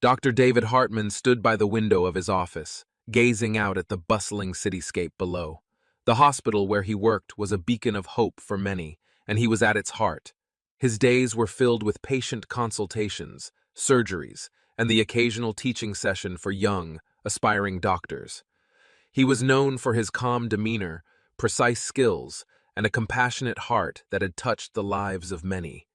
Dr. David Hartman stood by the window of his office, gazing out at the bustling cityscape below. The hospital where he worked was a beacon of hope for many, and he was at its heart. His days were filled with patient consultations, surgeries, and the occasional teaching session for young, aspiring doctors. He was known for his calm demeanor, precise skills, and a compassionate heart that had touched the lives of many.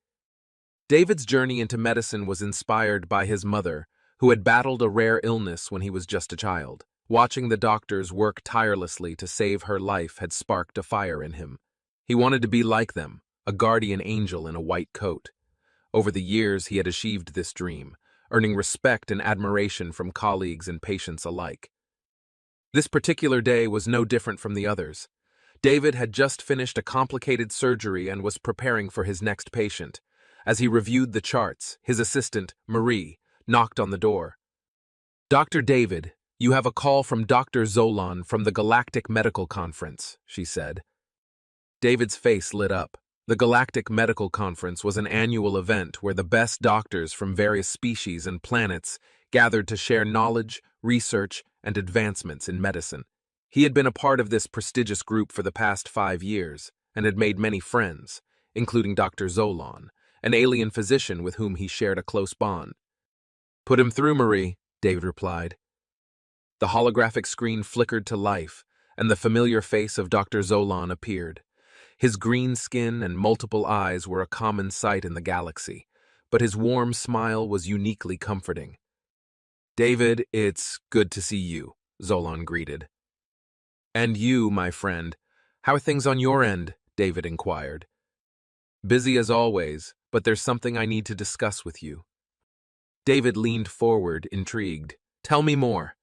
David's journey into medicine was inspired by his mother, who had battled a rare illness when he was just a child. Watching the doctors work tirelessly to save her life had sparked a fire in him. He wanted to be like them, a guardian angel in a white coat. Over the years, he had achieved this dream, earning respect and admiration from colleagues and patients alike. This particular day was no different from the others. David had just finished a complicated surgery and was preparing for his next patient. As he reviewed the charts, his assistant, Marie, knocked on the door. "Dr. David, you have a call from Dr. Zolan from the Galactic Medical Conference," she said. David's face lit up. The Galactic Medical Conference was an annual event where the best doctors from various species and planets gathered to share knowledge, research, and advancements in medicine. He had been a part of this prestigious group for the past 5 years and had made many friends, including Dr. Zolan, an alien physician with whom he shared a close bond. "Put him through, Marie," David replied. The holographic screen flickered to life, and the familiar face of Dr. Zolan appeared. His green skin and multiple eyes were a common sight in the galaxy, but his warm smile was uniquely comforting. "David, it's good to see you," Zolan greeted. "And you, my friend. How are things on your end?" David inquired. "Busy as always, but there's something I need to discuss with you." David leaned forward, intrigued. "Tell me more."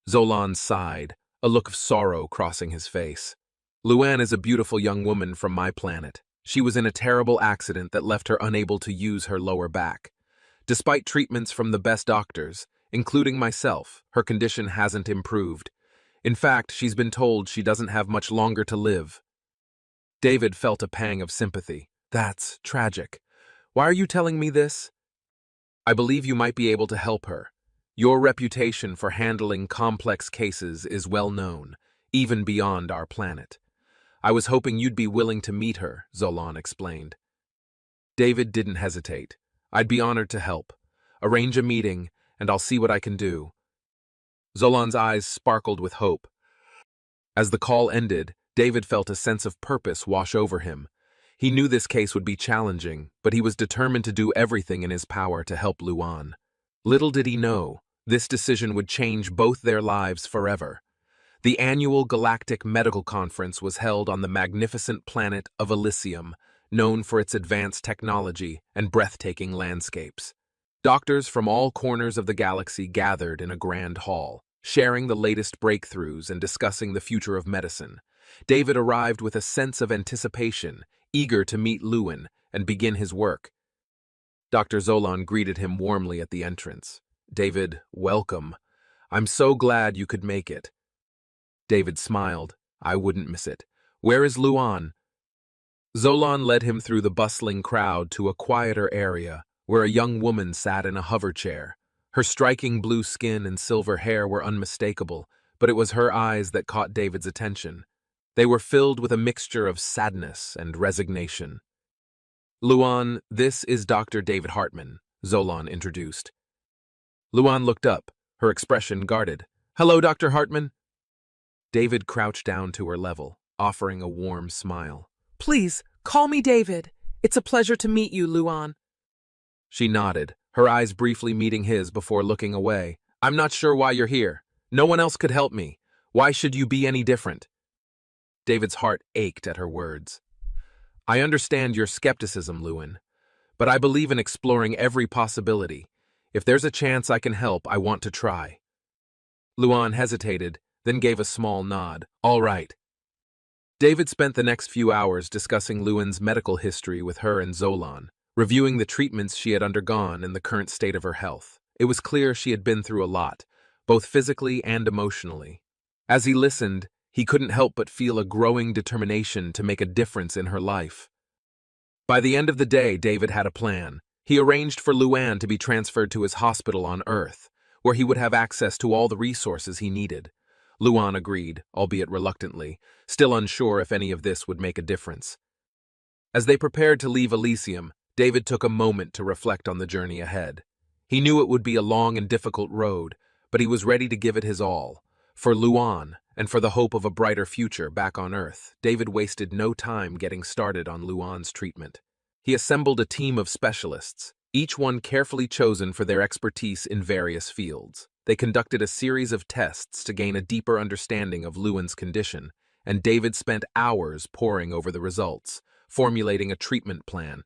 Zolan sighed, a look of sorrow crossing his face. "Luann is a beautiful young woman from my planet. She was in a terrible accident that left her unable to use her lower back. Despite treatments from the best doctors, including myself, her condition hasn't improved. In fact, she's been told she doesn't have much longer to live." David felt a pang of sympathy. "That's tragic. Why are you telling me this?" "I believe you might be able to help her. Your reputation for handling complex cases is well known, even beyond our planet. I was hoping you'd be willing to meet her," Zolan explained. David didn't hesitate. "I'd be honored to help. Arrange a meeting, and I'll see what I can do." Zolan's eyes sparkled with hope. As the call ended, David felt a sense of purpose wash over him. He knew this case would be challenging, but he was determined to do everything in his power to help Luann. Little did he know, this decision would change both their lives forever. The annual Galactic Medical Conference was held on the magnificent planet of Elysium, known for its advanced technology and breathtaking landscapes. Doctors from all corners of the galaxy gathered in a grand hall, sharing the latest breakthroughs and discussing the future of medicine. David arrived with a sense of anticipation, eager to meet Luann and begin his work. Dr. Zolan greeted him warmly at the entrance. "David, welcome. I'm so glad you could make it." David smiled. "I wouldn't miss it. Where is Luann?" Zolan led him through the bustling crowd to a quieter area where a young woman sat in a hover chair. Her striking blue skin and silver hair were unmistakable, but it was her eyes that caught David's attention. They were filled with a mixture of sadness and resignation. "Luann, this is Dr. David Hartman," Zolan introduced. Luann looked up, her expression guarded. "Hello, Dr. Hartman." David crouched down to her level, offering a warm smile. "Please, call me David. It's a pleasure to meet you, Luann." She nodded, her eyes briefly meeting his before looking away. "I'm not sure why you're here. No one else could help me. Why should you be any different?" David's heart ached at her words. "I understand your skepticism, Luann, but I believe in exploring every possibility. If there's a chance I can help, I want to try." Luann hesitated, then gave a small nod. "All right." David spent the next few hours discussing Luann's medical history with her and Zolan, reviewing the treatments she had undergone and the current state of her health. It was clear she had been through a lot, both physically and emotionally. As he listened, he couldn't help but feel a growing determination to make a difference in her life. By the end of the day, David had a plan. He arranged for Luann to be transferred to his hospital on Earth, where he would have access to all the resources he needed. Luann agreed, albeit reluctantly, still unsure if any of this would make a difference. As they prepared to leave Elysium, David took a moment to reflect on the journey ahead. He knew it would be a long and difficult road, but he was ready to give it his all. For Luann, and for the hope of a brighter future back on Earth, David wasted no time getting started on Luann's treatment. He assembled a team of specialists, each one carefully chosen for their expertise in various fields. They conducted a series of tests to gain a deeper understanding of Luann's condition, and David spent hours poring over the results, formulating a treatment plan.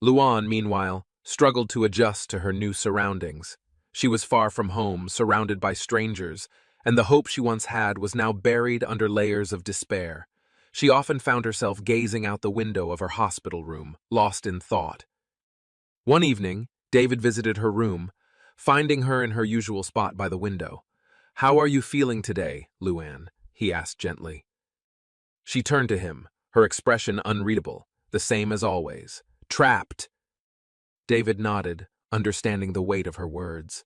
Luann, meanwhile, struggled to adjust to her new surroundings. She was far from home, surrounded by strangers, and the hope she once had was now buried under layers of despair. She often found herself gazing out the window of her hospital room, lost in thought. One evening, David visited her room, finding her in her usual spot by the window. "How are you feeling today, Luann?" he asked gently. She turned to him, her expression unreadable, the same as always. "Trapped." David nodded, understanding the weight of her words.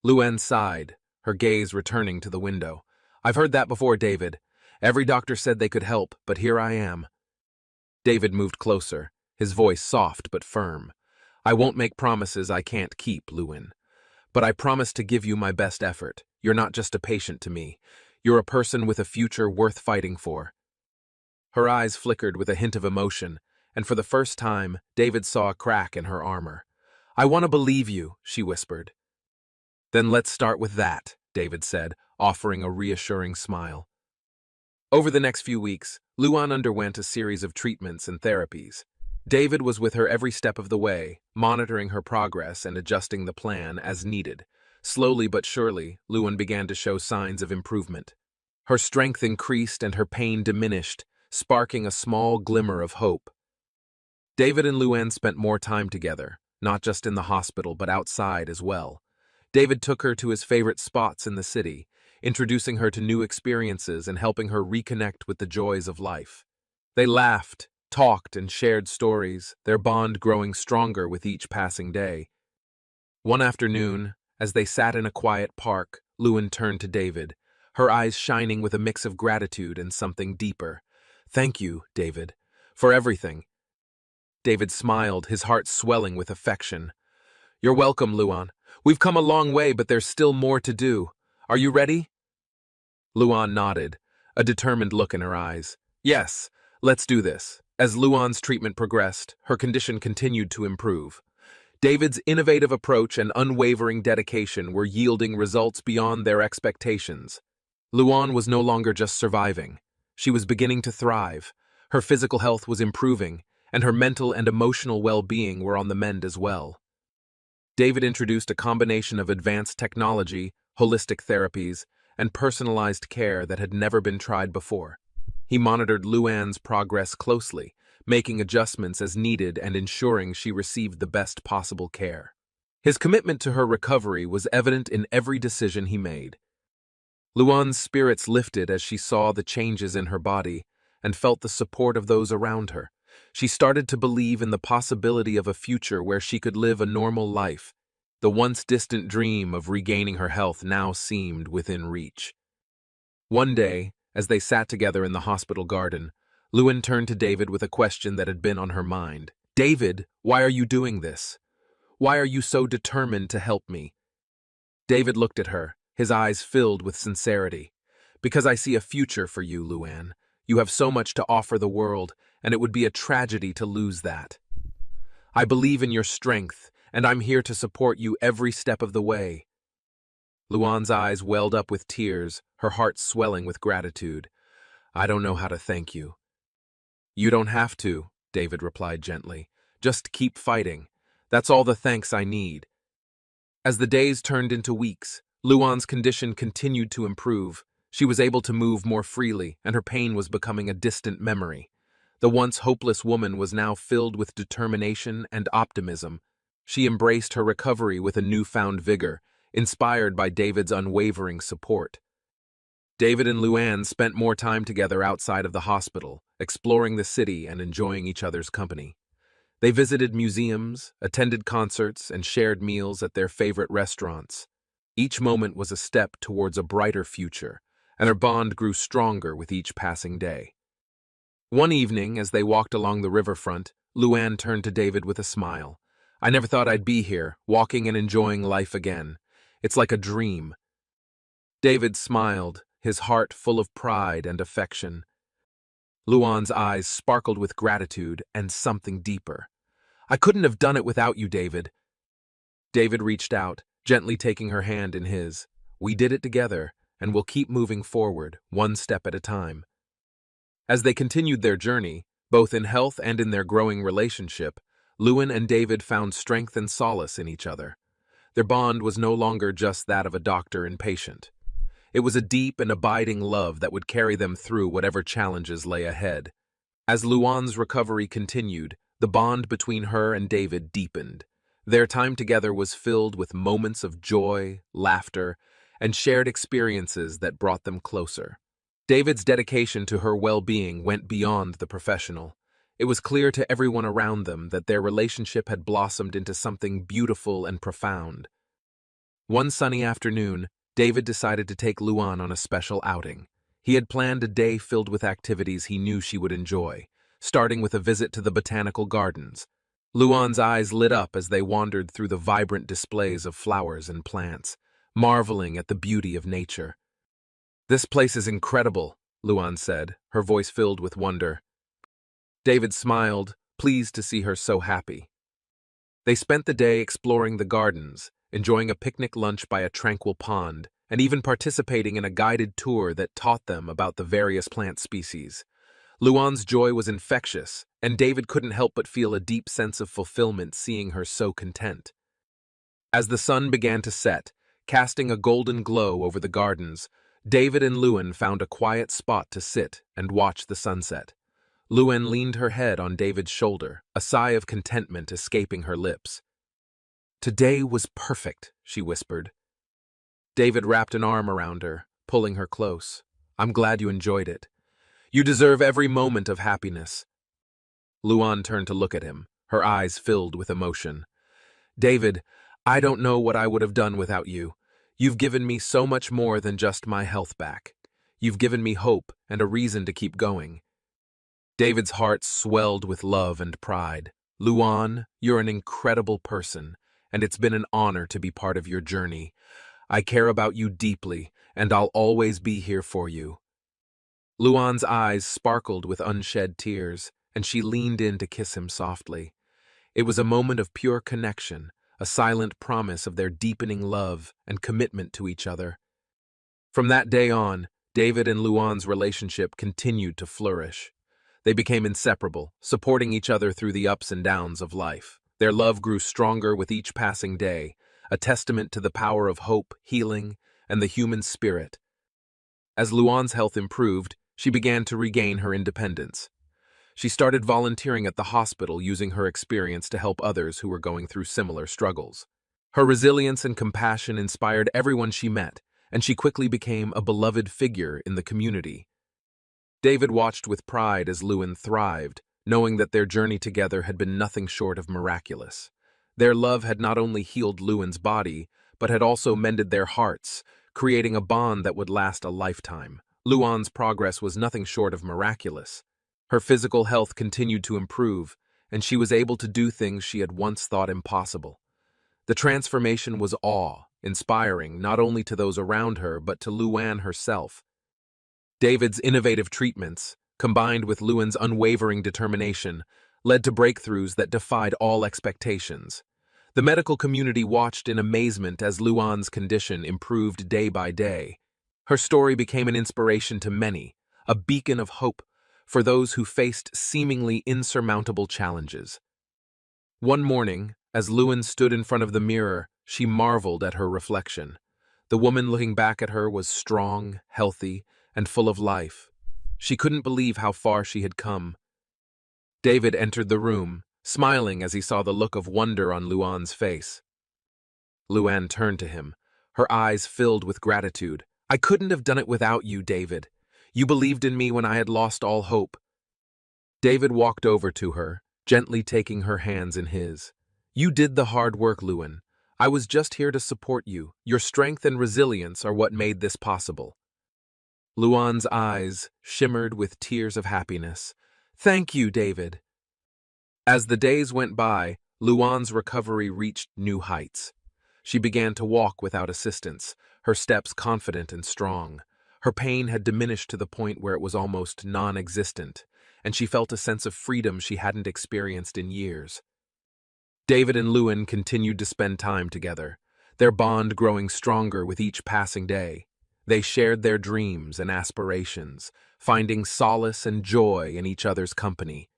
Luann sighed, her gaze returning to the window. "I've heard that before, David. Every doctor said they could help, but here I am." David moved closer, his voice soft but firm. "I won't make promises I can't keep, Luann. But I promise to give you my best effort. You're not just a patient to me. You're a person with a future worth fighting for." Her eyes flickered with a hint of emotion, and for the first time, David saw a crack in her armor. "I want to believe you," she whispered. "Then let's start with that," David said, offering a reassuring smile. Over the next few weeks, Luann underwent a series of treatments and therapies. David was with her every step of the way, monitoring her progress and adjusting the plan as needed. Slowly but surely, Luann began to show signs of improvement. Her strength increased and her pain diminished, sparking a small glimmer of hope. David and Luann spent more time together, not just in the hospital but outside as well. David took her to his favorite spots in the city, introducing her to new experiences and helping her reconnect with the joys of life. They laughed, talked, and shared stories, their bond growing stronger with each passing day. One afternoon, as they sat in a quiet park, Luann turned to David, her eyes shining with a mix of gratitude and something deeper. "Thank you, David, for everything." David smiled, his heart swelling with affection. "You're welcome, Luann. We've come a long way, but there's still more to do. Are you ready?" Luann nodded, a determined look in her eyes. "Yes, let's do this." As Luann's treatment progressed, her condition continued to improve. David's innovative approach and unwavering dedication were yielding results beyond their expectations. Luann was no longer just surviving. She was beginning to thrive. Her physical health was improving, and her mental and emotional well-being were on the mend as well. David introduced a combination of advanced technology, holistic therapies, and personalized care that had never been tried before. He monitored Luann's progress closely, making adjustments as needed and ensuring she received the best possible care. His commitment to her recovery was evident in every decision he made. Luann's spirits lifted as she saw the changes in her body and felt the support of those around her. She started to believe in the possibility of a future where she could live a normal life. The once distant dream of regaining her health now seemed within reach. One day, as they sat together in the hospital garden, Luann turned to David with a question that had been on her mind. "David, why are you doing this? Why are you so determined to help me?" David looked at her, his eyes filled with sincerity. "Because I see a future for you, Luann. You have so much to offer the world, and it would be a tragedy to lose that. I believe in your strength, and I'm here to support you every step of the way." Luann's eyes welled up with tears, her heart swelling with gratitude. "I don't know how to thank you." "You don't have to," David replied gently. "Just keep fighting. That's all the thanks I need." As the days turned into weeks, Luann's condition continued to improve. She was able to move more freely, and her pain was becoming a distant memory. The once hopeless woman was now filled with determination and optimism. She embraced her recovery with a newfound vigor, inspired by David's unwavering support. David and Luann spent more time together outside of the hospital, exploring the city and enjoying each other's company. They visited museums, attended concerts, and shared meals at their favorite restaurants. Each moment was a step towards a brighter future, and their bond grew stronger with each passing day. One evening, as they walked along the riverfront, Luann turned to David with a smile. "I never thought I'd be here, walking and enjoying life again. It's like a dream." David smiled, his heart full of pride and affection. Luann's eyes sparkled with gratitude and something deeper. "I couldn't have done it without you, David." David reached out, gently taking her hand in his. "We did it together, and we'll keep moving forward, one step at a time." As they continued their journey, both in health and in their growing relationship, Luann and David found strength and solace in each other. Their bond was no longer just that of a doctor and patient. It was a deep and abiding love that would carry them through whatever challenges lay ahead. As Luann's recovery continued, the bond between her and David deepened. Their time together was filled with moments of joy, laughter, and shared experiences that brought them closer. David's dedication to her well-being went beyond the professional. It was clear to everyone around them that their relationship had blossomed into something beautiful and profound. One sunny afternoon, David decided to take Luann on a special outing. He had planned a day filled with activities he knew she would enjoy, starting with a visit to the botanical gardens. Luann's eyes lit up as they wandered through the vibrant displays of flowers and plants, marveling at the beauty of nature. "This place is incredible," Luann said, her voice filled with wonder. David smiled, pleased to see her so happy. They spent the day exploring the gardens, enjoying a picnic lunch by a tranquil pond, and even participating in a guided tour that taught them about the various plant species. Luann's joy was infectious, and David couldn't help but feel a deep sense of fulfillment seeing her so content. As the sun began to set, casting a golden glow over the gardens, David and Luann found a quiet spot to sit and watch the sunset. Luann leaned her head on David's shoulder, a sigh of contentment escaping her lips. "Today was perfect," she whispered. David wrapped an arm around her, pulling her close. "I'm glad you enjoyed it. You deserve every moment of happiness." Luann turned to look at him, her eyes filled with emotion. "David, I don't know what I would have done without you. You've given me so much more than just my health back. You've given me hope and a reason to keep going." David's heart swelled with love and pride. "Luann, you're an incredible person, and it's been an honor to be part of your journey. I care about you deeply, and I'll always be here for you." Luann's eyes sparkled with unshed tears, and she leaned in to kiss him softly. It was a moment of pure connection, a silent promise of their deepening love and commitment to each other. From that day on, David and Luann's relationship continued to flourish. They became inseparable, supporting each other through the ups and downs of life. Their love grew stronger with each passing day, a testament to the power of hope, healing, and the human spirit. As Luann's health improved, she began to regain her independence. She started volunteering at the hospital using her experience to help others who were going through similar struggles. Her resilience and compassion inspired everyone she met, and she quickly became a beloved figure in the community. David watched with pride as Luann thrived, knowing that their journey together had been nothing short of miraculous. Their love had not only healed Luann's body, but had also mended their hearts, creating a bond that would last a lifetime. Luann's progress was nothing short of miraculous. Her physical health continued to improve, and she was able to do things she had once thought impossible. The transformation was awe-inspiring not only to those around her but to Luann herself. David's innovative treatments, combined with Luann's unwavering determination, led to breakthroughs that defied all expectations. The medical community watched in amazement as Luann's condition improved day by day. Her story became an inspiration to many, a beacon of hope for those who faced seemingly insurmountable challenges. One morning, as Luann stood in front of the mirror, she marveled at her reflection. The woman looking back at her was strong, healthy, and full of life. She couldn't believe how far she had come. David entered the room, smiling as he saw the look of wonder on Luann's face. Luann turned to him, her eyes filled with gratitude. "I couldn't have done it without you, David. You believed in me when I had lost all hope." David walked over to her, gently taking her hands in his. You did the hard work, Luan. I was just here to support you. Your strength and resilience are what made this possible. Luan's eyes shimmered with tears of happiness. Thank you, David. As the days went by, Luan's recovery reached new heights. She began to walk without assistance, her steps confident and strong. Her pain had diminished to the point where it was almost non-existent, and she felt a sense of freedom she hadn't experienced in years. David and Luan continued to spend time together, their bond growing stronger with each passing day. They shared their dreams and aspirations, finding solace and joy in each other's company.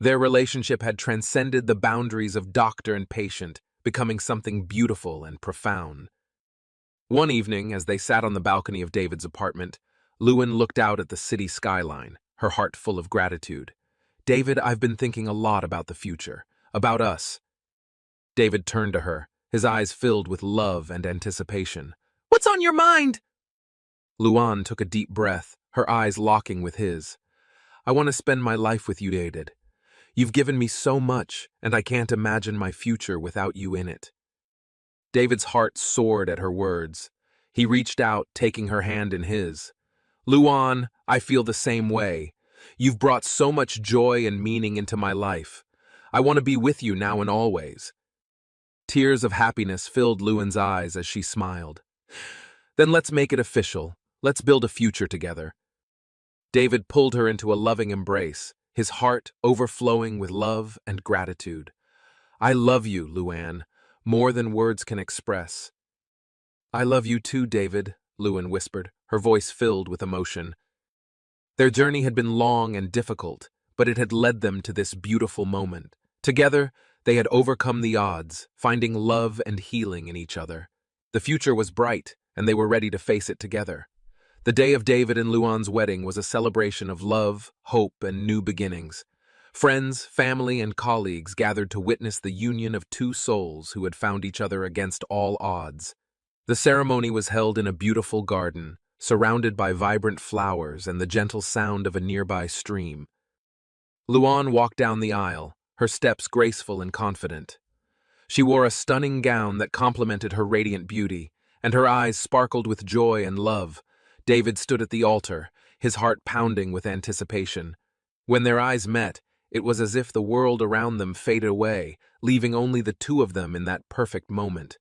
Their relationship had transcended the boundaries of doctor and patient, becoming something beautiful and profound. One evening, as they sat on the balcony of David's apartment, Luan looked out at the city skyline, her heart full of gratitude. David, I've been thinking a lot about the future, about us. David turned to her, his eyes filled with love and anticipation. What's on your mind? Luan took a deep breath, her eyes locking with his. I want to spend my life with you, David. You've given me so much, and I can't imagine my future without you in it. David's heart soared at her words. He reached out, taking her hand in his. Luan, I feel the same way. You've brought so much joy and meaning into my life. I want to be with you now and always. Tears of happiness filled Luan's eyes as she smiled. Then let's make it official. Let's build a future together. David pulled her into a loving embrace, his heart overflowing with love and gratitude. I love you, Luan, more than words can express. I love you too, David, Luan whispered, her voice filled with emotion. Their journey had been long and difficult, but it had led them to this beautiful moment. Together, they had overcome the odds, finding love and healing in each other. The future was bright, and they were ready to face it together. The day of David and Luan's wedding was a celebration of love, hope, and new beginnings. Friends, family, and colleagues gathered to witness the union of two souls who had found each other against all odds. The ceremony was held in a beautiful garden, surrounded by vibrant flowers and the gentle sound of a nearby stream. Luan walked down the aisle, her steps graceful and confident. She wore a stunning gown that complemented her radiant beauty, and her eyes sparkled with joy and love. David stood at the altar, his heart pounding with anticipation. When their eyes met, it was as if the world around them faded away, leaving only the two of them in that perfect moment.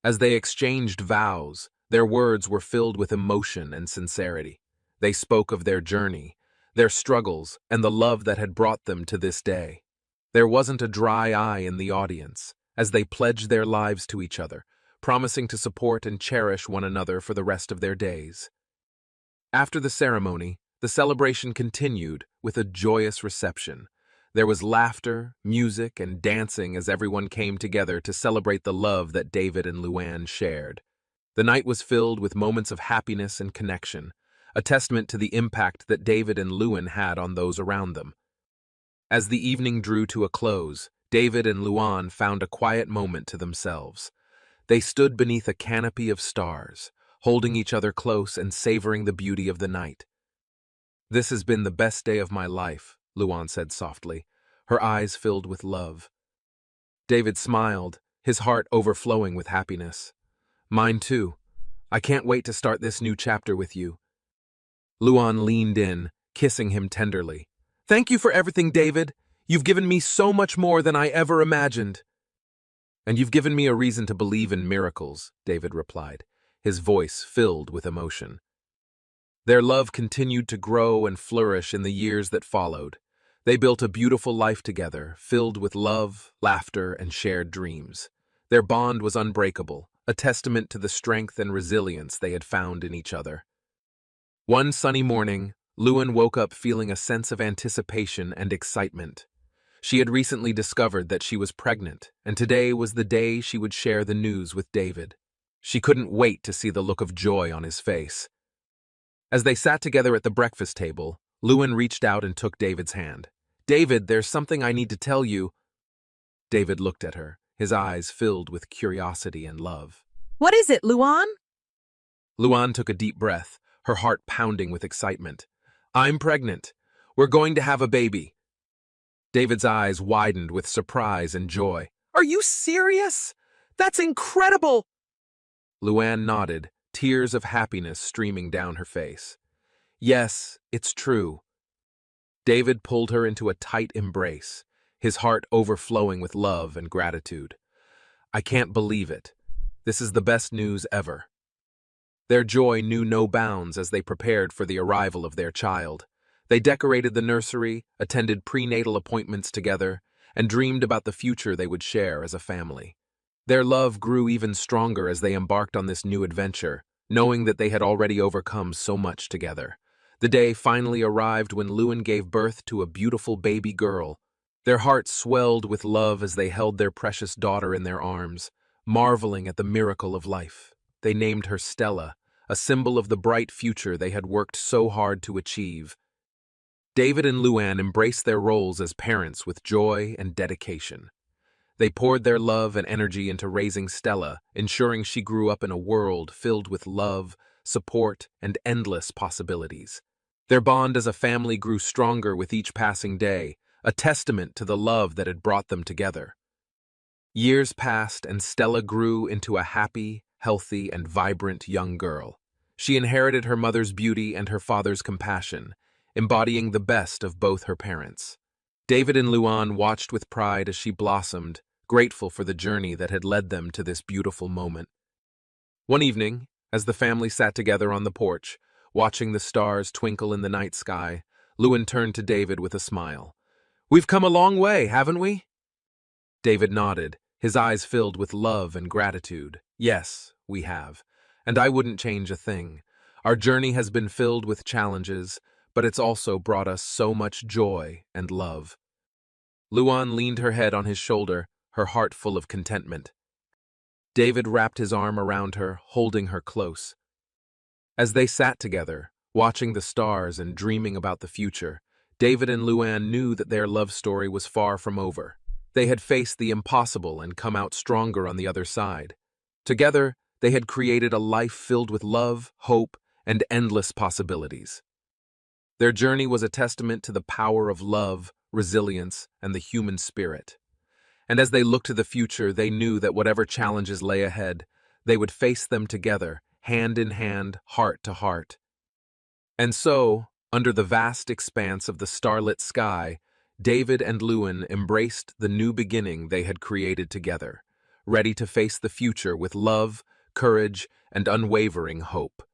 As they exchanged vows, their words were filled with emotion and sincerity. They spoke of their journey, their struggles, and the love that had brought them to this day. There wasn't a dry eye in the audience, as they pledged their lives to each other, promising to support and cherish one another for the rest of their days. After the ceremony, the celebration continued with a joyous reception. There was laughter, music, and dancing as everyone came together to celebrate the love that David and Luan shared. The night was filled with moments of happiness and connection, a testament to the impact that David and Luan had on those around them. As the evening drew to a close, David and Luan found a quiet moment to themselves. They stood beneath a canopy of stars, holding each other close and savoring the beauty of the night. This has been the best day of my life, Luan said softly, her eyes filled with love. David smiled, his heart overflowing with happiness. Mine too. I can't wait to start this new chapter with you. Luan leaned in, kissing him tenderly. Thank you for everything, David. You've given me so much more than I ever imagined. And you've given me a reason to believe in miracles, David replied, his voice filled with emotion. Their love continued to grow and flourish in the years that followed. They built a beautiful life together, filled with love, laughter, and shared dreams. Their bond was unbreakable, a testament to the strength and resilience they had found in each other. One sunny morning, Luan woke up feeling a sense of anticipation and excitement. She had recently discovered that she was pregnant, and today was the day she would share the news with David. She couldn't wait to see the look of joy on his face. As they sat together at the breakfast table, Luan reached out and took David's hand. David, there's something I need to tell you. David looked at her, his eyes filled with curiosity and love. What is it, Luan? Luan took a deep breath, her heart pounding with excitement. I'm pregnant. We're going to have a baby. David's eyes widened with surprise and joy. Are you serious? That's incredible! Luann nodded, tears of happiness streaming down her face. Yes, it's true. David pulled her into a tight embrace, his heart overflowing with love and gratitude. I can't believe it. This is the best news ever. Their joy knew no bounds as they prepared for the arrival of their child. They decorated the nursery, attended prenatal appointments together, and dreamed about the future they would share as a family. Their love grew even stronger as they embarked on this new adventure, knowing that they had already overcome so much together. The day finally arrived when Luann gave birth to a beautiful baby girl. Their hearts swelled with love as they held their precious daughter in their arms, marveling at the miracle of life. They named her Stella, a symbol of the bright future they had worked so hard to achieve. David and Luann embraced their roles as parents with joy and dedication. They poured their love and energy into raising Stella, ensuring she grew up in a world filled with love, support, and endless possibilities. Their bond as a family grew stronger with each passing day, a testament to the love that had brought them together. Years passed and Stella grew into a happy, healthy, and vibrant young girl. She inherited her mother's beauty and her father's compassion, embodying the best of both her parents. David and Luann watched with pride as she blossomed, grateful for the journey that had led them to this beautiful moment. One evening, as the family sat together on the porch, watching the stars twinkle in the night sky, Luann turned to David with a smile. "We've come a long way, haven't we?" David nodded, his eyes filled with love and gratitude. "Yes, we have. And I wouldn't change a thing. Our journey has been filled with challenges, but it's also brought us so much joy and love." Luann leaned her head on his shoulder, her heart full of contentment. David wrapped his arm around her, holding her close. As they sat together, watching the stars and dreaming about the future, David and Luann knew that their love story was far from over. They had faced the impossible and come out stronger on the other side. Together, they had created a life filled with love, hope, and endless possibilities. Their journey was a testament to the power of love, resilience, and the human spirit. And as they looked to the future, they knew that whatever challenges lay ahead, they would face them together, hand in hand, heart to heart. And so, under the vast expanse of the starlit sky, David and Luann embraced the new beginning they had created together, ready to face the future with love, courage, and unwavering hope.